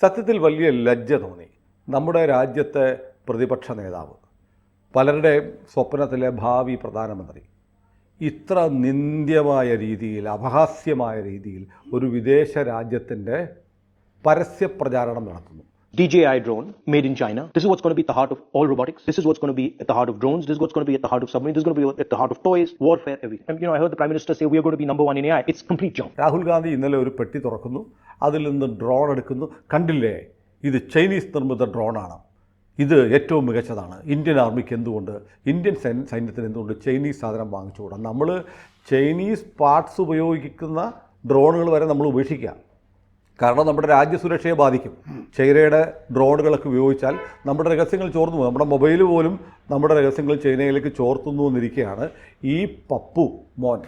സത്യത്തിൽ വലിയ ലജ്ജ തോന്നി. നമ്മുടെ രാജ്യത്തെ പ്രതിപക്ഷ നേതാവ്, പലരുടെ സ്വപ്നത്തിലെ ഭാവി പ്രധാനമന്ത്രി ഇത്ര നിന്ദ്യമായ രീതിയിൽ, അപഹാസ്യമായ രീതിയിൽ ഒരു വിദേശ രാജ്യത്തിൻ്റെ പരസ്യ പ്രചാരണം നടത്തുന്നു. DJI drone made in China. This is what's going to be at the heart of all robotics. This is what's going to be at the heart of drones. This is what's going to be at the heart of submarines. This is going to be at the heart of toys, warfare, everything. And I heard the Prime Minister say we are going to be number one in AI. It's complete junk. Rahul Gandhi ഇന്നലെ ഒരു പെട്ടി തുറക്കുന്നു, അതിൽ നിന്ന് drone എടുക്കുന്നു. കണ്ടില്ലേ, ഇത് Chinese നിർമ്മിത ഡ്രോണാണ്, ഇത് ഏറ്റവും മികച്ചതാണ്. ഇന്ത്യൻ ആർമിക്ക് എന്തുകൊണ്ട്, ഇന്ത്യൻ സൈന്യത്തിന് എന്തുകൊണ്ട് ചൈനീസ് സാധനം വാങ്ങിച്ചുകൂടാ? നമ്മൾ ചൈനീസ് പാർട്സ് ഉപയോഗിക്കുന്ന ഡ്രോണുകൾ വരെ നമ്മൾ ഉപേക്ഷിക്കുക. കാരണം നമ്മുടെ രാജ്യസുരക്ഷയെ ബാധിക്കും. ചൈനയുടെ ഡ്രോണുകളൊക്കെ ഉപയോഗിച്ചാൽ നമ്മുടെ രഹസ്യങ്ങൾ ചോർന്നു പോകും. നമ്മുടെ മൊബൈൽ പോലും നമ്മുടെ രഹസ്യങ്ങൾ ചൈനയിലേക്ക് ചോർത്തുന്നു എന്നിരിക്കുകയാണ് ഈ പപ്പു മോൻ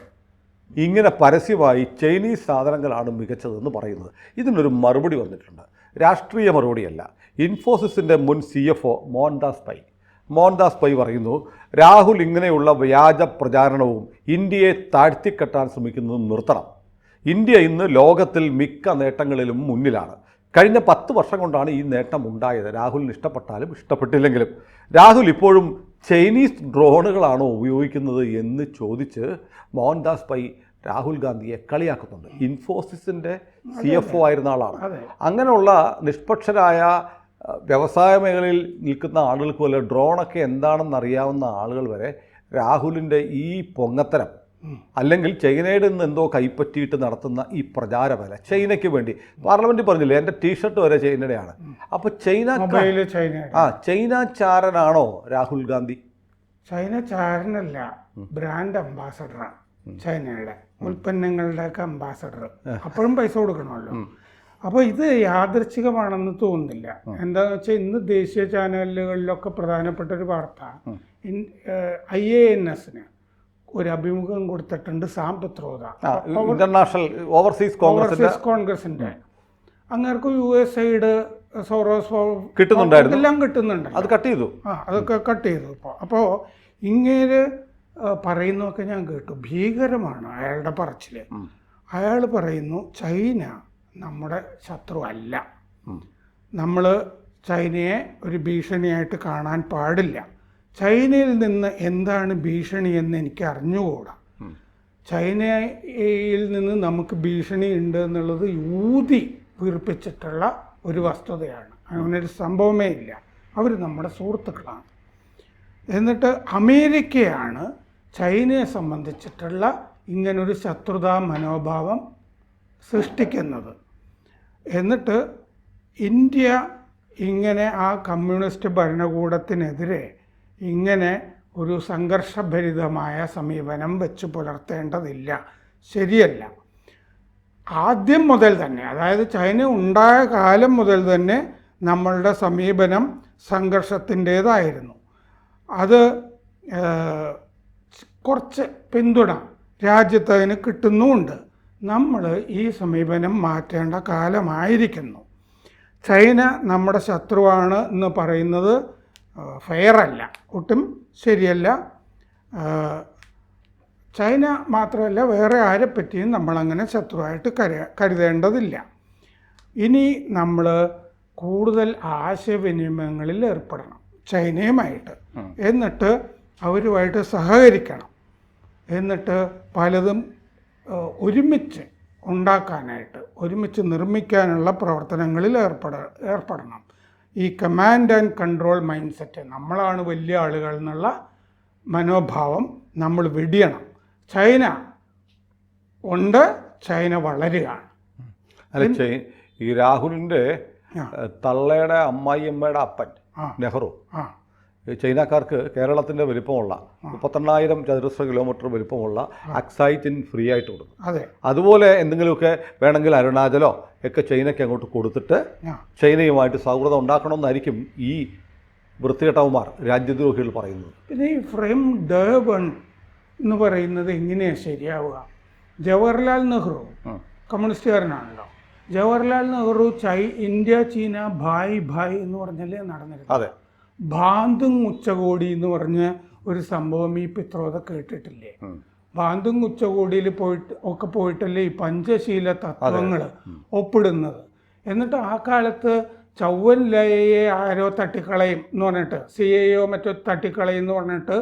ഇങ്ങനെ പരസ്യമായി ചൈനീസ് സാധനങ്ങളാണ് മികച്ചതെന്ന് പറയുന്നത്. ഇതിനൊരു മറുപടി വന്നിട്ടുണ്ട്. രാഷ്ട്രീയ മറുപടിയല്ല. ഇൻഫോസിസിൻ്റെ മുൻ CFO മോഹൻദാസ് പൈ പറയുന്നു, രാഹുൽ ഇങ്ങനെയുള്ള വ്യാജ പ്രചാരണവും ഇന്ത്യയെ താഴ്ത്തിക്കെട്ടാൻ ശ്രമിക്കുന്നതും നിർത്തണം. ഇന്ത്യ ഇന്ന് ലോകത്തിൽ മിക്ക നേട്ടങ്ങളിലും മുന്നിലാണ്. കഴിഞ്ഞ 10 വർഷം കൊണ്ടാണ് ഈ നേട്ടം ഉണ്ടായത്. രാഹുലിന് ഇഷ്ടപ്പെട്ടാലും ഇഷ്ടപ്പെട്ടില്ലെങ്കിലും. രാഹുൽ ഇപ്പോഴും ചൈനീസ് ഡ്രോണുകളാണോ ഉപയോഗിക്കുന്നത് എന്ന് ചോദിച്ച് മോഹൻദാസ് പൈ രാഹുൽ ഗാന്ധിയെ കളിയാക്കുന്നുണ്ട്. ഇൻഫോസിസിൻ്റെ CFO ആയിരുന്ന ആളാണ്. അങ്ങനെയുള്ള നിഷ്പക്ഷരായ വ്യവസായ മേഖലയിൽ നിൽക്കുന്ന ആളുകൾക്ക് വല്ല ഡ്രോണൊക്കെ എന്താണെന്ന് അറിയാവുന്ന ആളുകൾ വരെ രാഹുലിൻ്റെ ഈ പൊങ്ങത്തരം, അല്ലെങ്കിൽ ചൈനയുടെ നിന്ന് എന്തോ കൈപ്പറ്റിയിട്ട് നടത്തുന്ന ഈ പ്രചാരവേല, ചൈനയ്ക്ക് വേണ്ടി പാർലമെൻറ്റിൽ പറഞ്ഞില്ലേ, എൻ്റെ ടീഷർട്ട് വരെ ചൈനയുടെയാണ്. അപ്പോൾ ചൈന ചാരനാണോ രാഹുൽ ഗാന്ധി? ചൈന ചാരനല്ല, ബ്രാൻഡ് അംബാസഡറാണ്. ചൈനയുടെ ഉൽപ്പന്നങ്ങളുടെയൊക്കെ അംബാസഡർ. അപ്പോഴും പൈസ കൊടുക്കണമല്ലോ. അപ്പോൾ ഇത് യാദൃച്ഛികമാണെന്ന് തോന്നുന്നില്ല. എന്താണെന്ന് വെച്ചാൽ ഇന്ന് ദേശീയ ചാനലുകളിലൊക്കെ പ്രധാനപ്പെട്ട ഒരു വാർത്ത, IANS-ന് ഒരു അഭിമുഖം കൊടുത്തിട്ടുണ്ട് സാം പിത്രോദ, ഇന്റർനാഷണൽ ഓവർസീസ് കോൺഗ്രസിന്റെ. അങ്ങേർക്ക് USAID, സോറോസ് കിട്ടുന്നുണ്ടായിരുന്നു, എല്ലാം കിട്ടുന്നുണ്ട്. അത് കട്ട് ചെയ്തു. അതൊക്കെ കട്ട് ചെയ്തു. അപ്പോൾ ഇങ്ങനെ പറയുന്നതൊക്കെ ഞാൻ കേട്ടു. ഭീകരമാണ് അയാളുടെ പറച്ചിൽ. അയാൾ പറയുന്നു ചൈന നമ്മുടെ ശത്രു അല്ല, നമ്മൾ ചൈനയെ ഒരു ഭീഷണിയായിട്ട് കാണാൻ പാടില്ല. ചൈനയിൽ നിന്ന് എന്താണ് ഭീഷണി എന്ന് എനിക്ക് അറിഞ്ഞുകൂടാ. ചൈനയിൽ നിന്ന് നമുക്ക് ഭീഷണി ഉണ്ട് എന്നുള്ളത് ഊതി വീർപ്പിച്ചിട്ടുള്ള ഒരു വസ്തുതയാണ്. അങ്ങനൊരു സംഭവമേ ഇല്ല. അവർ നമ്മുടെ സുഹൃത്തുക്കളാണ്. എന്നിട്ട് അമേരിക്കയാണ് ചൈനയെ സംബന്ധിച്ചിട്ടുള്ള ഇങ്ങനൊരു ശത്രുതാ മനോഭാവം സൃഷ്ടിക്കുന്നത്. എന്നിട്ട് ഇന്ത്യ ഇങ്ങനെ ആ കമ്മ്യൂണിസ്റ്റ് ഭരണകൂടത്തിനെതിരെ ഇങ്ങനെ ഒരു സംഘർഷഭരിതമായ സമീപനം വെച്ച് പുലർത്തേണ്ടതില്ല, ശരിയല്ല. ആദ്യം മുതൽ തന്നെ, അതായത് ചൈന ഉണ്ടായ കാലം മുതൽ തന്നെ നമ്മളുടെ സമീപനം സംഘർഷത്തിൻ്റേതായിരുന്നു. അത് കുറച്ച് പിന്തുണ രാജ്യത്ത് അതിന് കിട്ടുന്നുമുണ്ട്. നമ്മൾ ഈ സമീപനം മാറ്റേണ്ട കാലമായിരിക്കുന്നു. ചൈന നമ്മുടെ ശത്രുവാണ് എന്ന് പറയുന്നത് ഫെയറല്ല, ഒട്ടും ശരിയല്ല. ചൈന മാത്രമല്ല, വേറെ ആരെപ്പറ്റിയും നമ്മളങ്ങനെ ശത്രുവായിട്ട് കരുതേണ്ടതില്ല. ഇനി നമ്മൾ കൂടുതൽ ആശയവിനിമയങ്ങളിൽ ഏർപ്പെടണം ചൈനയുമായിട്ട്. എന്നിട്ട് അവരുമായിട്ട് സഹകരിക്കണം. എന്നിട്ട് പലതും ഒരുമിച്ച് ഉണ്ടാക്കാനായിട്ട്, ഒരുമിച്ച് നിർമ്മിക്കാനുള്ള പ്രവർത്തനങ്ങളിൽ ഏർപ്പെടണം. ഈ command and control mind set, നമ്മളാണ് വലിയ ആളുകൾ എന്നുള്ള മനോഭാവം നമ്മൾ വെടിയണം. ചൈന ഉണ്ട്, ചൈന വളരുകയാണ്. അല്ല, ഈ രാഹുലിൻ്റെ തള്ളയുടെ അമ്മായിയമ്മയുടെ അപ്പൻ നെഹ്റു ചൈനക്കാർക്ക് കേരളത്തിൻ്റെ വലിപ്പമുള്ള 38,000 ചതുരശ്ര കിലോമീറ്റർ വലിപ്പമുള്ള അക്സൈറ്റിൻ ഫ്രീ ആയിട്ട് കൊടുക്കും. അതുപോലെ എന്തെങ്കിലുമൊക്കെ വേണമെങ്കിൽ അരുണാചലോ ഒക്കെ ചൈനയ്ക്ക് അങ്ങോട്ട് കൊടുത്തിട്ട് ചൈനയുമായിട്ട് സൗഹൃദം ഉണ്ടാക്കണമെന്നായിരിക്കും ഈ വൃത്തികെട്ടവന്മാർ, രാജ്യദ്രോഹികൾ പറയുന്നത്. പിന്നെ ഈ ഫ്രെയിം ഡേബൺ എന്ന് പറയുന്നത് എങ്ങനെയാണ് ശരിയാവുക? ജവഹർലാൽ നെഹ്റു കമ്മ്യൂണിസ്റ്റുകാരനാണല്ലോ. ജവഹർലാൽ നെഹ്റു ഇന്ത്യ ചീന ഭായ് ഭായ് എന്ന് പറഞ്ഞല്ലേ നടന്നിരുന്നത്. അതെ. ബാന്തുങ് ഉച്ചകോടി എന്ന് പറഞ്ഞ ഒരു സംഭവം ഈ പിത്രോദ കേട്ടിട്ടില്ലേ? ബാന്തുങ് ഉച്ചകോടിയിൽ പോയിട്ടല്ലേ ഈ പഞ്ചശീല തത്വങ്ങൾ ഒപ്പിടുന്നത്. എന്നിട്ട് ആ കാലത്ത് ചൗവൻ ലയയെ ആരോ തട്ടിക്കളയും എന്ന് പറഞ്ഞിട്ട് CIAയോ മറ്റോ തട്ടിക്കളയും എന്ന് പറഞ്ഞിട്ട്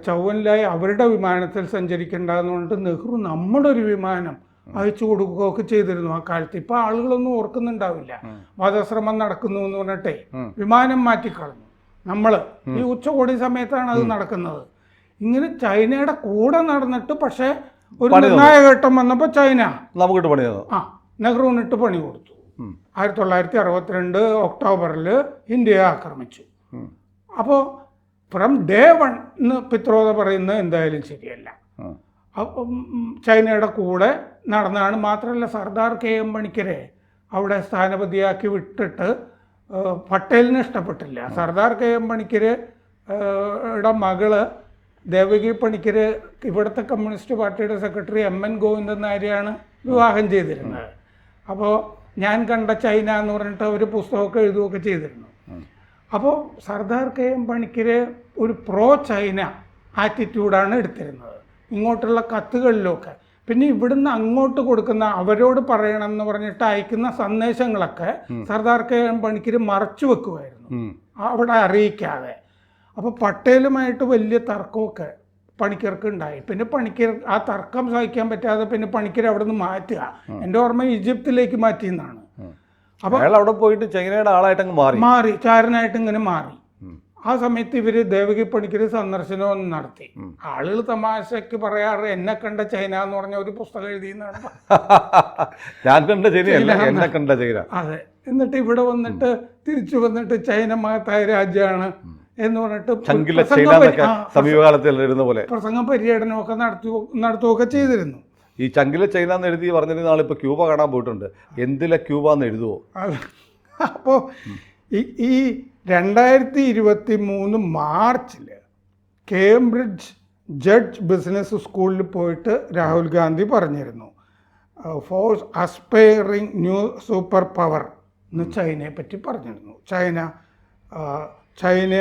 ചൗവൻ ലയ അവരുടെ വിമാനത്തിൽ സഞ്ചരിക്കേണ്ടതെന്ന് പറഞ്ഞിട്ട് നെഹ്റു നമ്മുടെ ഒരു വിമാനം അയച്ചു കൊടുക്കുകയൊക്കെ ചെയ്തിരുന്നു ആ കാലത്ത്. ഇപ്പം ആളുകളൊന്നും ഓർക്കുന്നുണ്ടാവില്ല. വധശ്രമം നടക്കുന്നു എന്ന് പറഞ്ഞിട്ടേ വിമാനം മാറ്റിക്കളഞ്ഞു. നമ്മൾ ഈ ഉച്ചകോടി സമയത്താണ് അത് നടക്കുന്നത്. ഇങ്ങനെ ചൈനയുടെ കൂടെ നടന്നിട്ട് പക്ഷേ ഒരു നിർണായക ഘട്ടം വന്നപ്പോൾ ചൈന നമുക്കിട്ട് പണി നെഹ്റുവിനിട്ട് പണി കൊടുത്തു. 1962 ഒക്ടോബറിൽ ഇന്ത്യയെ ആക്രമിച്ചു. അപ്പോൾ ഫ്രം ഡേ 1 പിത്രോദ പറയുന്നത് എന്തായാലും ശരിയല്ല. അപ്പം ചൈനയുടെ കൂടെ നടന്നാണ്. മാത്രമല്ല സർദാർ KM പണിക്കരെ അവിടെ സ്ഥാനപതിയാക്കി വിട്ടിട്ട് പട്ടേലിന് ഇഷ്ടപ്പെട്ടില്ല. സർദാർ KM പണിക്കരുടെ മകള് ദേവകി പണിക്കർ ഇവിടുത്തെ കമ്മ്യൂണിസ്റ്റ് പാർട്ടിയുടെ സെക്രട്ടറി MN ഗോവിന്ദൻ നായരെയാണ് വിവാഹം ചെയ്തിരുന്നത്. അപ്പോൾ ഞാൻ കണ്ട ചൈന എന്ന് പറഞ്ഞിട്ട് ഒരു പുസ്തകമൊക്കെ എഴുതുകയൊക്കെ ചെയ്തിരുന്നു. അപ്പോൾ സർദാർ KM പണിക്കർ ഒരു പ്രോ ചൈന ആറ്റിറ്റ്യൂഡാണ് എടുത്തിരുന്നത് ഇങ്ങോട്ടുള്ള കത്തുകളിലൊക്കെ. പിന്നെ ഇവിടുന്ന് അങ്ങോട്ട് കൊടുക്കുന്ന അവരോട് പറയണം എന്ന് പറഞ്ഞിട്ട് അയക്കുന്ന സന്ദേശങ്ങളൊക്കെ സർദാർ KM പണിക്കർ മറച്ചു വെക്കുമായിരുന്നു അവിടെ അറിയിക്കാതെ. അപ്പോൾ പട്ടേലുമായിട്ട് വലിയ തർക്കമൊക്കെ പണിക്കർക്ക് ഉണ്ടായി. പിന്നെ പണിക്കർ ആ തർക്കം സഹിക്കാൻ പറ്റാതെ പിന്നെ പണിക്കർ അവിടെ നിന്ന് മാറ്റുക. എൻ്റെ ഓർമ്മ ഈജിപ്തിലേക്ക് മാറ്റിയെന്നാണ്. അപ്പോൾ അവിടെ പോയിട്ട് ചൈനയുടെ ആളായിട്ട് മാറി ചാരനായിട്ട് ഇങ്ങനെ മാറി. ആ സമയത്ത് ഇവർ ദേവകി പണിക്കർ സന്ദർശനം നടത്തി. ആളുകൾ തമാശക്ക് പറയാറ് എന്നെ കണ്ട ചൈന എന്ന് പറഞ്ഞ ഒരു പുസ്തകം എഴുതിയെന്നാണ്. ഞാൻ കണ്ട ചൈന, എന്നെ കണ്ട ചൈന. അതെ. എന്നിട്ട് ഇവിടെ വന്നിട്ട് തിരിച്ചു വന്നിട്ട് ചൈന മഹത്തായ രാജ്യമാണ് എന്ന് പറഞ്ഞിട്ട് പ്രസംഗ പര്യടനമൊക്കെ നടത്തുകയൊക്കെ ചെയ്തിരുന്നു. ഈ ചങ്കിലെ ചൈന എന്ന് എഴുതി പറഞ്ഞിരുന്ന ആളിപ്പോൾ ക്യൂബ കാണാൻ പോയിട്ടുണ്ട്. എന്തിലെ ക്യൂബ എന്ന് എഴുതുമോ? അപ്പോൾ ഈ 2023 മാർച്ചിൽ കേംബ്രിഡ്ജ് ജഡ്ജ് ബിസിനസ് സ്കൂളിൽ പോയിട്ട് രാഹുൽ ഗാന്ധി പറഞ്ഞിരുന്നു ഫോർ അസ്പയറിങ് ന്യൂ സൂപ്പർ പവർ എന്ന് ചൈനയെ പറ്റി പറഞ്ഞിരുന്നു. ചൈന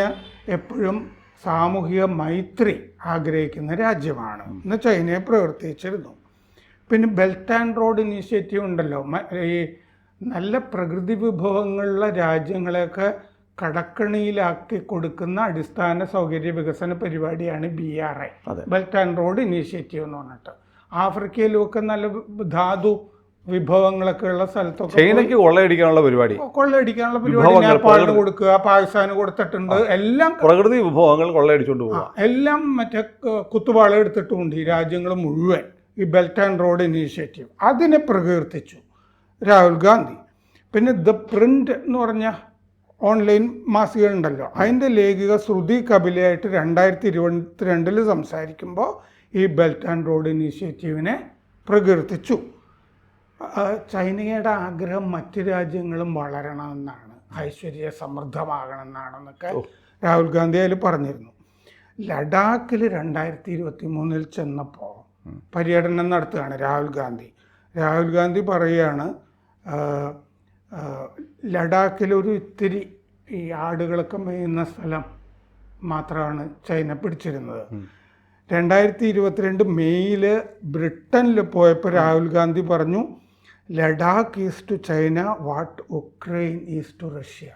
എപ്പോഴും സാമൂഹിക മൈത്രി ആഗ്രഹിക്കുന്ന രാജ്യമാണ് എന്ന് ചൈനയെ പ്രവർത്തിച്ചിരുന്നു. പിന്നെ ബെൽറ്റ് ആൻഡ് റോഡ് ഇനീഷ്യേറ്റീവ് ഉണ്ടല്ലോ, ഈ നല്ല പ്രകൃതി വിഭവങ്ങളുള്ള രാജ്യങ്ങളെയൊക്കെ കടക്കണിയിലാക്കി കൊടുക്കുന്ന അടിസ്ഥാന സൗകര്യ വികസന പരിപാടിയാണ് BRI, belt and road initiative എന്ന് പറഞ്ഞിട്ട്. ആഫ്രിക്കയിലുമൊക്കെ നല്ല ധാതു വിഭവങ്ങളൊക്കെ ഉള്ള സ്ഥലത്തൊക്കെ ചൈനയ്ക്ക് കൊള്ളയടിക്കാനുള്ള പരിപാടി നേപ്പാളിന് കൊടുക്കുക, പാകിസ്ഥാന് കൊടുത്തിട്ടുണ്ട്. എല്ലാം പ്രകൃതി വിഭവങ്ങൾ കൊള്ളയടിച്ചുകൊണ്ട് പോകുക. എല്ലാം മറ്റേ കുത്തുപാള എടുത്തിട്ടുമുണ്ട് ഈ രാജ്യങ്ങൾ മുഴുവൻ. ഈ ബെൽറ്റ് ആൻഡ് റോഡ് ഇനീഷ്യേറ്റീവ് അതിനെ പ്രകീർത്തിച്ചു രാഹുൽ ഗാന്ധി. പിന്നെ ദ പ്രിന്റ് എന്ന് പറഞ്ഞ ഓൺലൈൻ മാസിക ഉണ്ടല്ലോ, അതിൻ്റെ ലേഖിക ശ്രുതി കപിലയായിട്ട് 2022 സംസാരിക്കുമ്പോൾ ഈ ബെൽറ്റ് ആൻഡ് റോഡ് ഇനീഷ്യേറ്റീവിനെ പ്രകീർത്തിച്ചു. ചൈനയുടെ ആഗ്രഹം മറ്റ് രാജ്യങ്ങളും വളരണമെന്നാണ്, ഐശ്വര്യ സമൃദ്ധമാകണമെന്നാണെന്നൊക്കെ രാഹുൽ ഗാന്ധി അതിൽ പറഞ്ഞിരുന്നു. ലഡാക്കിൽ 2023 ചെന്നപ്പോൾ പര്യടനം നടത്തുകയാണ് രാഹുൽ ഗാന്ധി പറയുകയാണ് ലഡാക്കിൽ ഒരു ഇത്തിരി ഈ ആടുകളൊക്കെ മേയുന്ന സ്ഥലം മാത്രമാണ് ചൈന പിടിച്ചിരുന്നത്. 2022 മെയ്യിൽ ബ്രിട്ടനിൽ പോയപ്പോൾ രാഹുൽ ഗാന്ധി പറഞ്ഞു Ladakh is to China what Ukraine is to Russia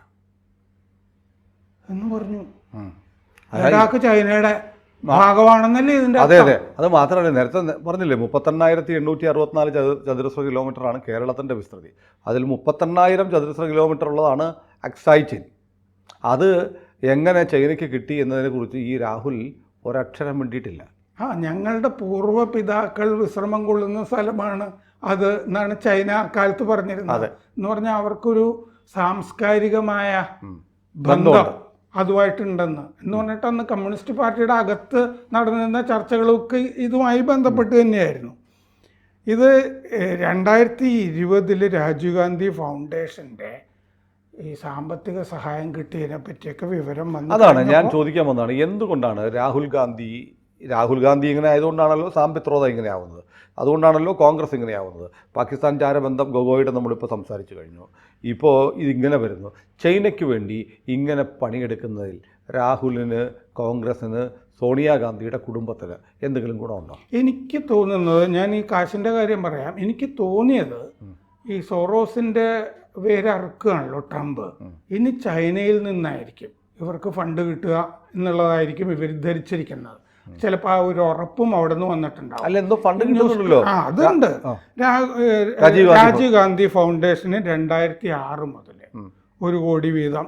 എന്ന് പറഞ്ഞു. ലഡാക്ക് ചൈനയുടെ ഭാഗമാണെന്നല്ലേ ഇതിൻ്റെ? അതെ അതെ. അത് മാത്രമല്ല, നേരത്തെ പറഞ്ഞില്ലേ 38,864 ചതുരശ്ര കിലോമീറ്ററാണ് കേരളത്തിൻ്റെ വിസ്തൃതി. അതിൽ 38,000 ചതുരശ്ര കിലോമീറ്റർ ഉള്ളതാണ് അക്സായ് ചെയിൻ. അത് എങ്ങനെ ചൈനയ്ക്ക് കിട്ടി എന്നതിനെക്കുറിച്ച് ഈ രാഹുൽ ഒരക്ഷരം വേണ്ടിയിട്ടില്ല. ഞങ്ങളുടെ പൂർവ്വ പിതാക്കൾ വിശ്രമം കൊള്ളുന്ന സ്ഥലമാണ് അത് എന്നാണ് ചൈന അക്കാലത്ത് പറഞ്ഞിരുന്നത്. എന്ന് പറഞ്ഞാൽ അവർക്കൊരു സാംസ്കാരികമായ ബന്ധം അതുമായിട്ടുണ്ടെന്ന് എന്ന് പറഞ്ഞിട്ട് അന്ന് കമ്മ്യൂണിസ്റ്റ് പാർട്ടിയുടെ അകത്ത് നടന്നിരുന്ന ചർച്ചകളൊക്കെ ഇതുമായി ബന്ധപ്പെട്ട് തന്നെയായിരുന്നു. ഇത് 2020 രാജീവ് ഗാന്ധി ഫൗണ്ടേഷൻ്റെ ഈ സാമ്പത്തിക സഹായം കിട്ടിയതിനെ പറ്റിയൊക്കെ വിവരം വന്നു. അതാണ് ഞാൻ ചോദിക്കാൻ വന്നതാണ്. എന്തുകൊണ്ടാണ് രാഹുൽ ഗാന്ധി ഇങ്ങനെ ആയതുകൊണ്ടാണല്ലോ സാം പിത്രോദ ഇങ്ങനെ ആവുന്നത്, അതുകൊണ്ടാണല്ലോ കോൺഗ്രസ് ഇങ്ങനെ ആവുന്നത്. പാകിസ്ഥാൻ ചാരബന്ധം ഗൊഗോയുടെ നമ്മളിപ്പോൾ സംസാരിച്ചു കഴിഞ്ഞു. ഇപ്പോൾ ഇതിങ്ങനെ വരുന്നു. ചൈനയ്ക്ക് വേണ്ടി ഇങ്ങനെ പണിയെടുക്കുന്നതിൽ രാഹുലിന്, കോൺഗ്രസ്സിന്, സോണിയാഗാന്ധിയുടെ കുടുംബത്തിന് എന്തെങ്കിലും ഗുണമുണ്ടോ? എനിക്ക് തോന്നുന്നത്, ഞാൻ ഈ കാശിൻ്റെ കാര്യം പറയാം, എനിക്ക് തോന്നിയത് ഈ സോറോസിൻ്റെ വേരറുക്കുകയാണല്ലോ ട്രംപ്. ഇനി ചൈനയിൽ നിന്നായിരിക്കും ഇവർക്ക് ഫണ്ട് കിട്ടുക എന്നുള്ളതായിരിക്കും ഇവർ ധരിച്ചിരിക്കുന്നത്. ചിലപ്പോൾ ആ ഒരു ഉറപ്പും അവിടെ നിന്ന് വന്നിട്ടുണ്ടാവും. അതുണ്ട്. രാജീവ് ഗാന്ധി ഫൗണ്ടേഷന് 2006 മുതൽ 1 കോടി വീതം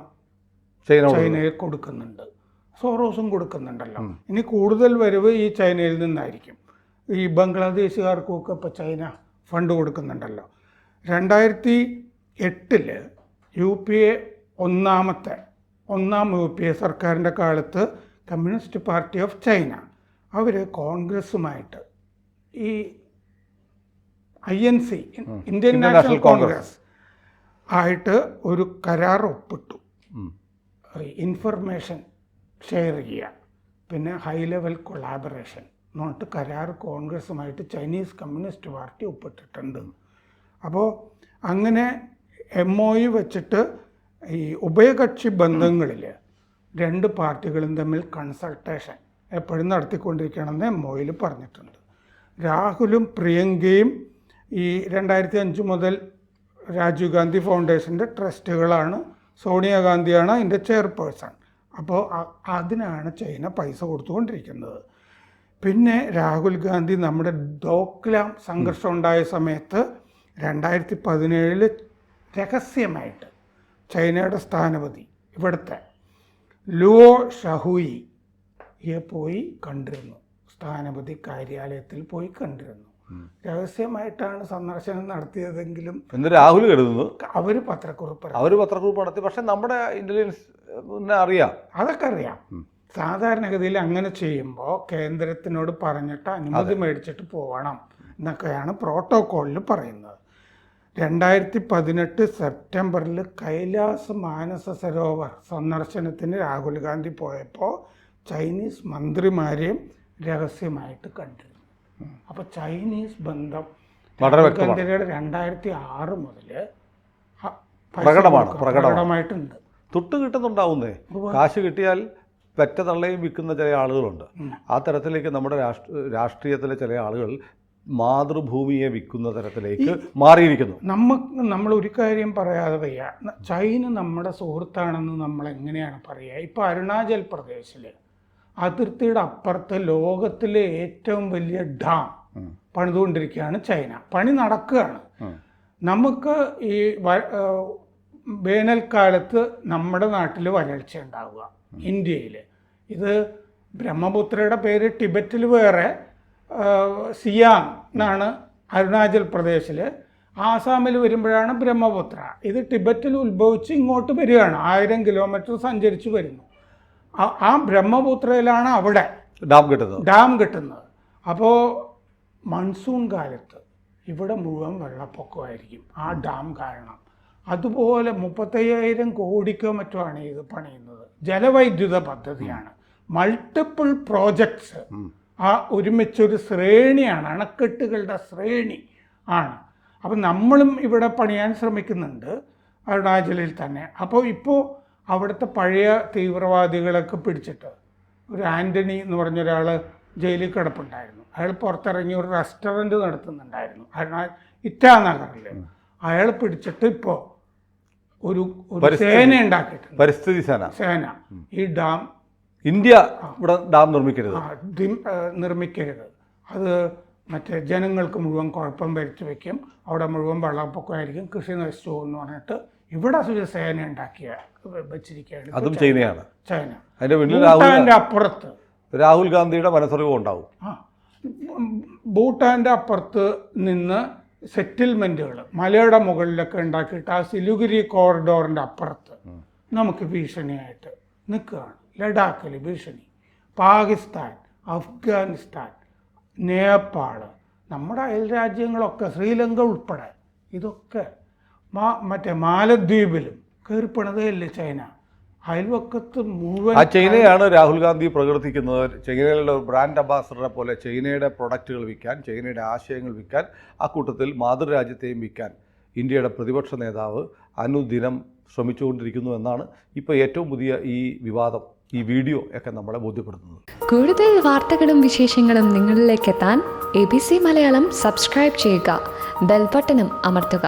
ചൈനയിൽ കൊടുക്കുന്നുണ്ട്. സോറോസും കൊടുക്കുന്നുണ്ടല്ലോ. ഇനി കൂടുതൽ വരവ് ഈ ചൈനയിൽ നിന്നായിരിക്കും. ഈ ബംഗ്ലാദേശുകാർക്കൊക്കെ ഇപ്പോൾ ചൈന ഫണ്ട് കൊടുക്കുന്നുണ്ടല്ലോ. 2008 UPA ഒന്നാം UPA സർക്കാരിൻ്റെ കാലത്ത് കമ്മ്യൂണിസ്റ്റ് പാർട്ടി ഓഫ് ചൈന അവർ കോൺഗ്രസുമായിട്ട് ഈ INC ഇന്ത്യൻ നാഷണൽ കോൺഗ്രസ് ആയിട്ട് ഒരു കരാർ ഒപ്പിട്ടു. ഇൻഫർമേഷൻ ഷെയർ ചെയ്യുക, പിന്നെ ഹൈ ലെവൽ കൊളാബറേഷൻ എന്ന് പറഞ്ഞിട്ട് കരാർ കോൺഗ്രസുമായിട്ട് ചൈനീസ് കമ്മ്യൂണിസ്റ്റ് പാർട്ടി ഒപ്പിട്ടിട്ടുണ്ട്. അപ്പോൾ അങ്ങനെ MOU വെച്ചിട്ട് ഈ ഉഭയകക്ഷി ബന്ധങ്ങളിൽ 2 പാർട്ടികളും തമ്മിൽ കൺസൾട്ടേഷൻ എപ്പോഴും നടത്തിക്കൊണ്ടിരിക്കണമെന്ന് MOUയിൽ പറഞ്ഞിട്ടുണ്ട്. രാഹുലും പ്രിയങ്കയും ഈ 2005 മുതൽ രാജീവ് ഗാന്ധി ഫൗണ്ടേഷൻ്റെ ട്രസ്റ്റുകളാണ്. സോണിയാഗാന്ധിയാണ് അതിൻ്റെ ചെയർപേഴ്സൺ. അപ്പോൾ അതിനാണ് ചൈന പൈസ കൊടുത്തുകൊണ്ടിരിക്കുന്നത്. പിന്നെ രാഹുൽ ഗാന്ധി നമ്മുടെ ഡോക്ലാം സംഘർഷം ഉണ്ടായ സമയത്ത് 2017 രഹസ്യമായിട്ട് ചൈനയുടെ സ്ഥാനപതി ഇവിടുത്തെ ലുവോ ഷഹുയിയെ പോയി കണ്ടിരുന്നു. സ്ഥാനപതി കാര്യാലയത്തിൽ പോയി കണ്ടിരുന്നു. രഹസ്യമായിട്ടാണ് സന്ദർശനം നടത്തിയതെങ്കിലും രാഹുൽ കരുതുന്നു അവർ പത്രക്കുറിപ്പ് നടത്തി. പക്ഷെ നമ്മുടെ ഇന്റലിജൻസ് അറിയാം, അതൊക്കെ അറിയാം. സാധാരണഗതിയിൽ അങ്ങനെ ചെയ്യുമ്പോൾ കേന്ദ്രത്തിനോട് പറഞ്ഞിട്ട് അനുമതി മേടിച്ചിട്ട് പോകണം എന്നൊക്കെയാണ് പ്രോട്ടോക്കോളിൽ പറയുന്നത്. 2018 സെപ്റ്റംബറിൽ കൈലാസ് മാനസ സരോവർ സന്ദർശനത്തിന് രാഹുൽ ഗാന്ധി പോയപ്പോൾ ചൈനീസ് മന്ത്രിമാരെയും രഹസ്യമായിട്ട് കണ്ടിരുന്നു. അപ്പോൾ ചൈനീസ് ബന്ധം രാഹുൽ ഗാന്ധിയുടെ 2006 മുതൽ പ്രകടമായിട്ടുണ്ട്. തൊട്ട് കിട്ടുന്നുണ്ടാവുന്നേ. കാശ് കിട്ടിയാൽ പെറ്റ തള്ളയും വിൽക്കുന്ന ചില ആളുകളുണ്ട്. ആ തരത്തിലേക്ക് നമ്മുടെ രാഷ്ട്രീയത്തിലെ ചില ആളുകൾ മാതൃഭൂമിയെ വിൽക്കുന്ന തരത്തിലേക്ക് മാറിയിരിക്കുന്നു. നമ്മൾ ഒരു കാര്യം പറയാതെ വയ്യ. ചൈന നമ്മുടെ സുഹൃത്താണെന്ന് നമ്മൾ എങ്ങനെയാണ് പറയുക? ഇപ്പോൾ അരുണാചൽ പ്രദേശിൽ അതിർത്തിയുടെ അപ്പുറത്ത് ലോകത്തിലെ ഏറ്റവും വലിയ ഡാം പണിതുകൊണ്ടിരിക്കുകയാണ് ചൈന. പണി നടക്കുകയാണ്. നമുക്ക് ഈ വേനൽക്കാലത്ത് നമ്മുടെ നാട്ടിൽ വരൾച്ച ഉണ്ടാവുക, ഇന്ത്യയിൽ. ഇത് ബ്രഹ്മപുത്രയുടെ പേര് ടിബറ്റിൽ വേറെ, സിയാങ് എന്നാണ് അരുണാചൽ പ്രദേശിൽ. ആസാമിൽ വരുമ്പോഴാണ് ബ്രഹ്മപുത്ര. ഇത് ടിബറ്റിൽ ഉത്ഭവിച്ച് ഇങ്ങോട്ട് വരികയാണ്. 1000 കിലോമീറ്റർ സഞ്ചരിച്ച് വരുന്നു. ആ ബ്രഹ്മപുത്രയിലാണ് അവിടെ ഡാം കിട്ടുന്നത്. അപ്പോൾ മൺസൂൺ കാലത്ത് ഇവിടെ മുഴുവൻ വെള്ളപ്പൊക്കമായിരിക്കും ആ ഡാം കാരണം. അതുപോലെ 35,000 കോടിക്കോ മറ്റുമാണ് ഇത് പണിയുന്നത്. ജലവൈദ്യുത പദ്ധതിയാണ്. മൾട്ടിപ്പിൾ പ്രോജക്ട്സ് ആ ഒരുമിച്ചൊരു ശ്രേണിയാണ്, അണക്കെട്ടുകളുടെ ശ്രേണി ആണ്. അപ്പം നമ്മളും ഇവിടെ പണിയാൻ ശ്രമിക്കുന്നുണ്ട് അരുണാചലിൽ തന്നെ. അപ്പോൾ ഇപ്പോൾ അവിടുത്തെ പഴയ തീവ്രവാദികളൊക്കെ പിടിച്ചിട്ട് ഒരു ആൻ്റണി എന്ന് പറഞ്ഞൊരാൾ ജയിലിൽ കിടപ്പുണ്ടായിരുന്നു. അയാൾ പുറത്തിറങ്ങി ഒരു റെസ്റ്റോറൻറ്റ് നടത്തുന്നുണ്ടായിരുന്നു ഇറ്റാനഗറിൽ. അയാൾ പിടിച്ചിട്ട് ഇപ്പോൾ ഒരു സേന ഉണ്ടാക്കിയിട്ടുണ്ട്, പരിസ്ഥിതി സേന. ഈ ഡാം ഇന്ത്യ ഇവിടെ ഡാം നിർമ്മിക്കരുത്, അത് മറ്റേ ജനങ്ങൾക്ക് മുഴുവൻ കുഴപ്പം വരുത്തി വയ്ക്കും, അവിടെ മുഴുവൻ വെള്ളപ്പൊക്കമായിരിക്കും, കൃഷി നശിച്ചു പോകുമെന്ന് പറഞ്ഞിട്ട് ഇവിടെ ഒരു സേന വെച്ചിരിക്കുകയാണ്. അതും ചൈനയാണ്. ചൈന അതിന്റെ അപ്പുറത്ത് രാഹുൽ ഗാന്ധിയുടെ മനസ്സറിവ് ഉണ്ടാവും. ഭൂട്ടാൻ്റെ അപ്പുറത്ത് നിന്ന് സെറ്റിൽമെൻറ്റുകൾ മലയുടെ മുകളിലൊക്കെ ഉണ്ടാക്കിയിട്ട് ആ സിലിഗുരി കോറിഡോറിൻ്റെ അപ്പുറത്ത് നമുക്ക് ഭീഷണിയായിട്ട് നിൽക്കുകയാണ്. ലഡാക്കിൽ ഭീഷണി, പാകിസ്ഥാൻ, അഫ്ഗാനിസ്ഥാൻ, നേപ്പാൾ, നമ്മുടെ അയൽ രാജ്യങ്ങളൊക്കെ, ശ്രീലങ്ക ഉൾപ്പെടെ, ഇതൊക്കെ മറ്റേ മാലദ്വീപിലും കയറിപ്പണതല്ലേ ചൈന. അയൽവക്കത്ത് മുഴുവൻ ആ ചൈനയാണ് രാഹുൽ ഗാന്ധി പ്രകീർത്തിക്കുന്നത്. ചൈനയിലുള്ള ബ്രാൻഡ് അംബാസഡറെ പോലെ ചൈനയുടെ പ്രൊഡക്റ്റുകൾ വിൽക്കാൻ, ചൈനയുടെ ആശയങ്ങൾ വിൽക്കാൻ, ആ കൂട്ടത്തിൽ മാതൃരാജ്യത്തെയും വിൽക്കാൻ ഇന്ത്യയുടെ പ്രതിപക്ഷ നേതാവ് അനുദിനം ശ്രമിച്ചുകൊണ്ടിരിക്കുന്നു എന്നാണ് ഇപ്പോൾ ഏറ്റവും പുതിയ ഈ വിവാദം, ഈ വീഡിയോ ഒക്കെ നമ്മളെ ബോധ്യപ്പെടുത്തുന്നത്. കൂടുതൽ വാർത്തകളും വിശേഷങ്ങളും നിങ്ങളിലേക്ക് എത്താൻ ABC മലയാളം സബ്സ്ക്രൈബ് ചെയ്യുക, ബെൽ ബട്ടണും അമർത്തുക.